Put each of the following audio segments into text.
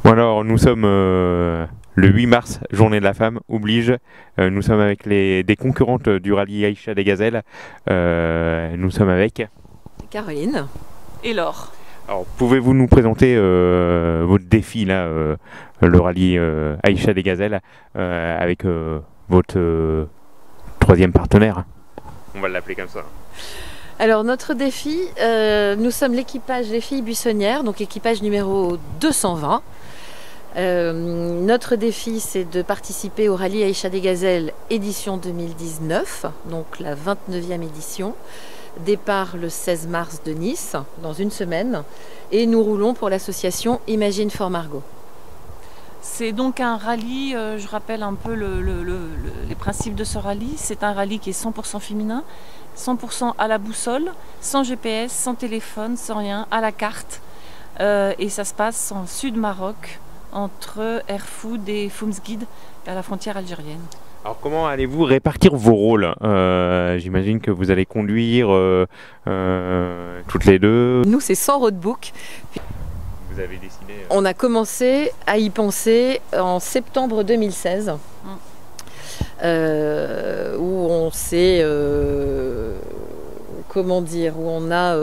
Bon alors, nous sommes le 8 mars, journée de la femme, oblige. Nous sommes avec des concurrentes du rallye Aïcha des Gazelles. Nous sommes avec Caroline. Et Laure. Alors, pouvez-vous nous présenter votre défi, là, le rallye Aïcha des Gazelles, avec votre troisième partenaire? On va l'appeler comme ça. Alors notre défi, nous sommes l'équipage Les Filles Buissonnières, donc équipage numéro 220. Notre défi, c'est de participer au rallye Aïcha des Gazelles édition 2019, donc la 29e édition. Départ le 16 mars de Nice, dans une semaine, et nous roulons pour l'association Imagine for Margot. C'est donc un rallye, je rappelle un peu les principes de ce rallye. C'est un rallye qui est 100% féminin, 100% à la boussole, sans GPS, sans téléphone, sans rien, à la carte. Et ça se passe en sud Maroc, entre Erfoud et Foumsguid, à la frontière algérienne. Alors comment allez-vous répartir vos rôles? J'imagine que vous allez conduire toutes les deux. Nous, c'est sans roadbook. Vous avez décidé... On a commencé à y penser en septembre 2016, où on s'est, comment dire, où on a...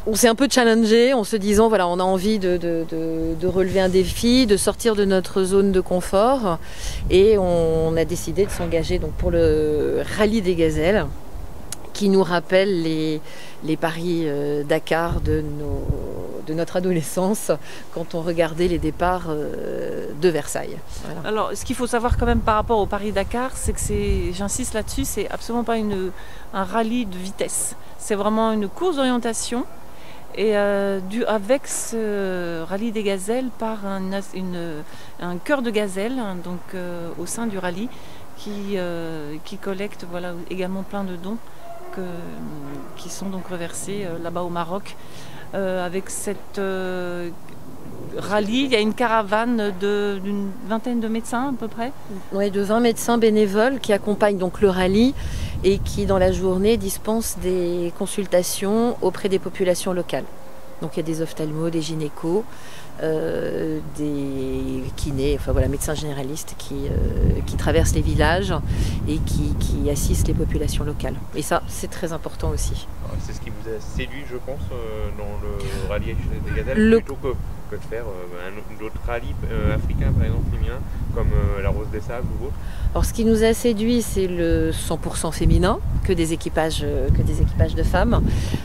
On s'est un peu challengé en se disant voilà, on a envie de relever un défi, de sortir de notre zone de confort, et on a décidé de s'engager donc pour le rallye des Gazelles, qui nous rappelle les paris Dakar de notre adolescence quand on regardait les départs de Versailles. Voilà. Alors, ce qu'il faut savoir quand même par rapport au Paris Dakar, c'est que j'insiste là-dessus, c'est absolument pas un rallye de vitesse. C'est vraiment une course d'orientation. Et avec ce rallye des gazelles part un chœur de gazelles, donc au sein du rallye, qui collecte voilà, également plein de dons qui sont donc reversés là-bas au Maroc. Avec cette rallye, il y a une caravane d'une vingtaine de médecins à peu près. Oui, de 20 médecins bénévoles qui accompagnent donc le rallye et qui dans la journée dispensent des consultations auprès des populations locales. Donc il y a des ophtalmos, des gynécos, des kinés, enfin voilà, médecins généralistes qui traversent les villages et qui assistent les populations locales. Et ça, c'est très important aussi. C'est ce qui vous a séduit, je pense, dans le rallye des Gazelles, plutôt que de faire un autre rallye africain, par exemple, féminin, comme la Rose des Sables ou autre. Alors ce qui nous a séduit, c'est le 100% féminin, que des équipages de femmes,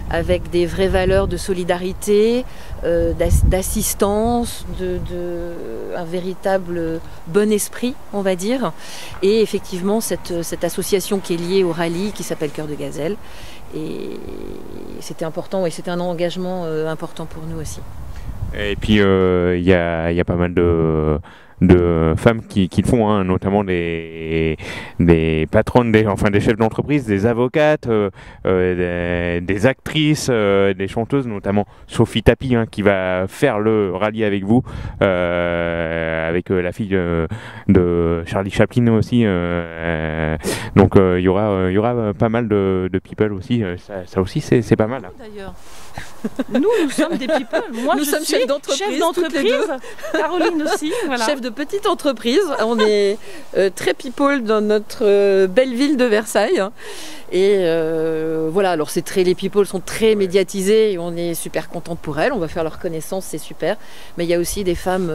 avec des vraies valeurs de solidarité, d'assistance, un véritable bon esprit, on va dire. Et effectivement, cette association qui est liée au rallye, qui s'appelle Cœur de Gazelle. Et c'était important, et c'était un engagement important pour nous aussi. Et puis il y a pas mal de femmes qui le font, hein, notamment des patronnes, des chefs d'entreprise, des avocates, des actrices, des chanteuses, notamment Sophie Tapi, hein, qui va faire le rallye avec vous, avec la fille de Charlie Chaplin aussi. Donc il y aura pas mal de people aussi. Ça aussi c'est pas mal. Hein. D'ailleurs. Nous sommes des people. Moi, je suis chef d'entreprise. Caroline aussi. Voilà. Chef de petite entreprise. On est très people dans notre belle ville de Versailles. Et voilà, alors les people sont très médiatisés et on est super contente pour elles. On va faire leur connaissance, c'est super. Mais il y a aussi des femmes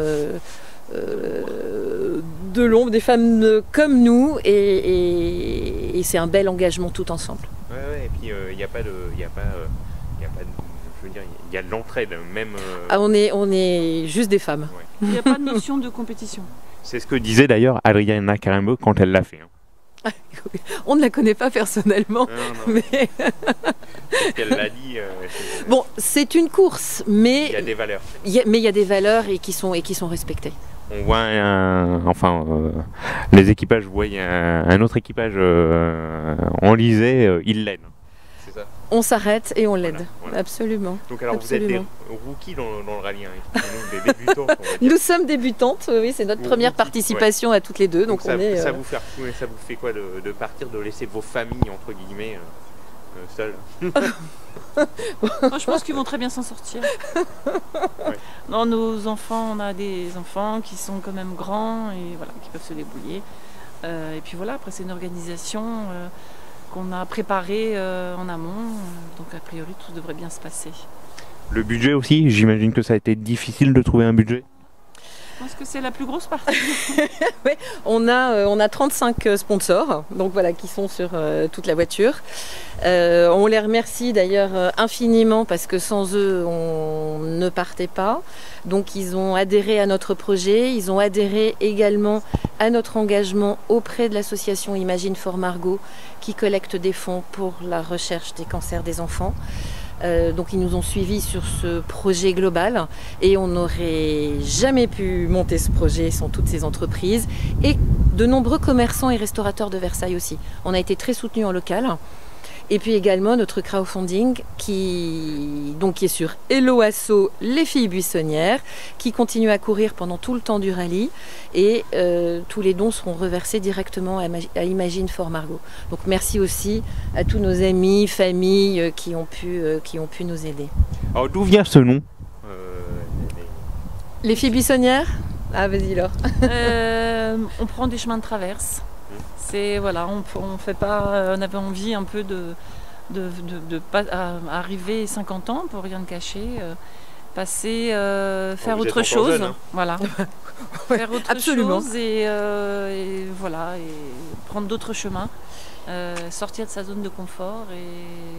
de l'ombre, des femmes comme nous, et c'est un bel engagement tout ensemble. Ouais, et puis il n'y a pas de... Je veux dire, il y a de l'entraide, même... Ah, on est juste des femmes. Ouais. Il n'y a pas de notion de compétition. C'est ce que disait d'ailleurs Adriana Carambeu quand elle l'a fait. Hein. On ne la connaît pas personnellement. Non. Mais... Parce qu'elle l'a dit... Bon, c'est une course, mais... Il y a des valeurs. Mais il y a des valeurs et qui sont respectées. On voit les équipages voient un autre équipage enlisé, ils l'aident. C'est ça. On s'arrête et on l'aide, voilà. Absolument. Donc alors absolument. vous êtes des rookies dans le rallye, hein. Nous, des débutants. Nous sommes débutantes, oui, c'est notre première participation à toutes les deux. Donc ça, on est, ça vous fait quoi de partir, de laisser vos familles, entre guillemets Seuls. Moi, je pense qu'ils vont très bien s'en sortir. Ouais. Non, nos enfants, on a des enfants qui sont quand même grands et voilà, qui peuvent se débrouiller. Et puis voilà, après c'est une organisation qu'on a préparée en amont, donc a priori tout devrait bien se passer. Le budget aussi, j'imagine que ça a été difficile de trouver un budget. Je pense que c'est la plus grosse partie. Ouais, on a 35 sponsors, donc voilà, qui sont sur toute la voiture. On les remercie d'ailleurs infiniment parce que sans eux, on ne partait pas. Donc ils ont adhéré à notre projet, ils ont adhéré également à notre engagement auprès de l'association Imagine for Margot qui collecte des fonds pour la recherche des cancers des enfants. Donc ils nous ont suivis sur ce projet global et on n'aurait jamais pu monter ce projet sans toutes ces entreprises et de nombreux commerçants et restaurateurs de Versailles aussi. On a été très soutenus en local. Et puis également notre crowdfunding qui est sur Hello Asso, les filles buissonnières, qui continue à courir pendant tout le temps du rallye et tous les dons seront reversés directement à Imagine for Margot. Donc merci aussi à tous nos amis, familles qui ont pu nous aider. Alors d'où vient ce nom Les filles buissonnières ? Ah vas-y Laure. On prend des chemins de traverse. C'est voilà, on fait pas. On avait envie un peu de pas arriver 50 ans pour rien ne cacher, passer, faire autre chose, jeune, hein. voilà, Ouais, faire autre absolument. chose et voilà et prendre d'autres chemins, sortir de sa zone de confort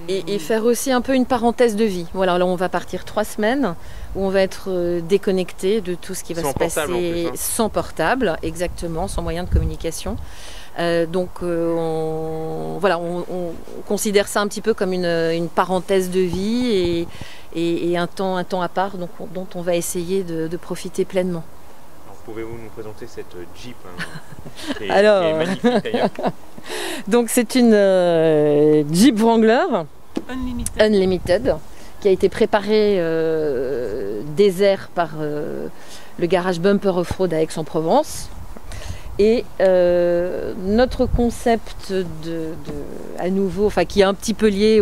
Et faire aussi un peu une parenthèse de vie. Voilà, là on va partir 3 semaines où on va être déconnecté de tout ce qui va se passer plus, hein. sans portable, exactement, sans moyen de communication. On considère ça un petit peu comme une parenthèse de vie et un temps à part dont on va essayer de profiter pleinement. Alors, pouvez-vous nous présenter cette Jeep qui est magnifique d'ailleurs. Donc c'est une Jeep Wrangler Unlimited qui a été préparée désert par le garage Bumper Offroad à Aix-en-Provence. Et notre concept à nouveau, enfin qui est un petit peu lié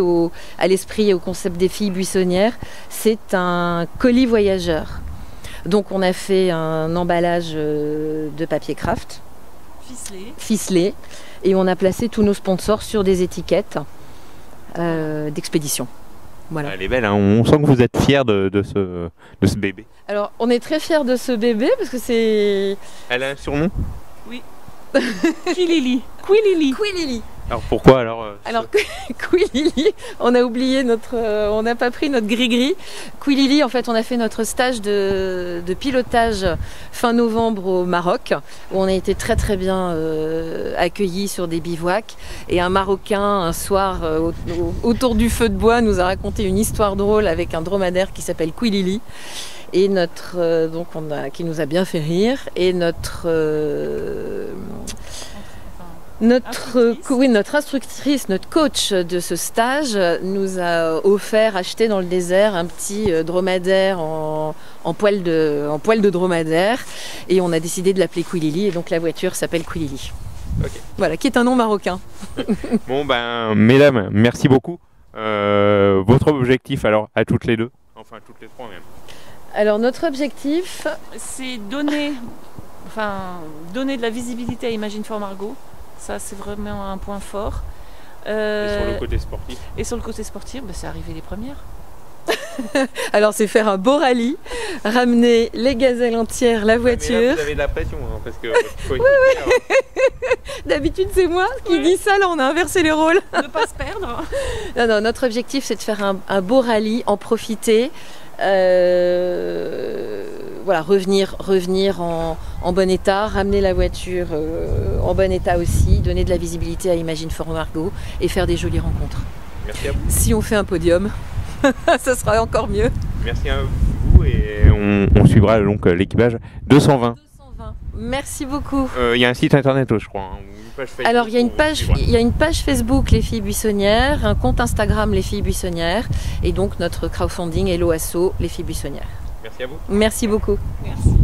à l'esprit et au concept des filles buissonnières, c'est un colis voyageur. Donc on a fait un emballage de papier craft, ficelé, et on a placé tous nos sponsors sur des étiquettes d'expédition. Voilà. Elle est belle, hein. On sent que vous êtes fiers de ce bébé. Alors on est très fiers de ce bébé parce que c'est... Elle a un surnom ? Oui. Quilili. Quilili. Alors pourquoi alors Quilili, on a oublié on n'a pas pris notre gris-gris. Quilili, en fait, on a fait notre stage de pilotage fin novembre au Maroc, où on a été très très bien accueillis sur des bivouacs. Et un Marocain, un soir, autour du feu de bois, nous a raconté une histoire drôle avec un dromadaire qui s'appelle Quilili. Et qui nous a bien fait rire. Et notre instructrice, notre coach de ce stage nous a acheté dans le désert un petit dromadaire en poil de dromadaire et on a décidé de l'appeler Quilili et donc la voiture s'appelle Quilili. Okay. Voilà, qui est un nom marocain. Bon ben, mesdames, merci beaucoup. Votre objectif alors à toutes les deux, enfin à toutes les trois même. Alors notre objectif, c'est donner de la visibilité à Imagine for Margot. Ça, c'est vraiment un point fort. Et sur le côté sportif. Et sur le côté sportif, c'est arriver les premières. Alors c'est faire un beau rallye, ramener les gazelles entières, la voiture. Mais là, vous avez de la pression, hein, parce que oui. D'habitude c'est moi qui dis ça, là on a inversé les rôles. Ne pas se perdre. Non, notre objectif c'est de faire un beau rallye, en profiter. Revenir en bon état, ramener la voiture en bon état aussi, donner de la visibilité à Imagine for Margot et faire des jolies rencontres. Merci à vous. Si on fait un podium, ça sera encore mieux. Merci à vous et on suivra donc l'équipage 220. Merci beaucoup. Il y a un site internet, je crois. Hein, une page Facebook. Alors il y a une page Facebook Les Filles Buissonnières, un compte Instagram Les Filles Buissonnières et donc notre crowdfunding Hello Asso Les Filles Buissonnières. Merci à vous. Merci beaucoup. Merci.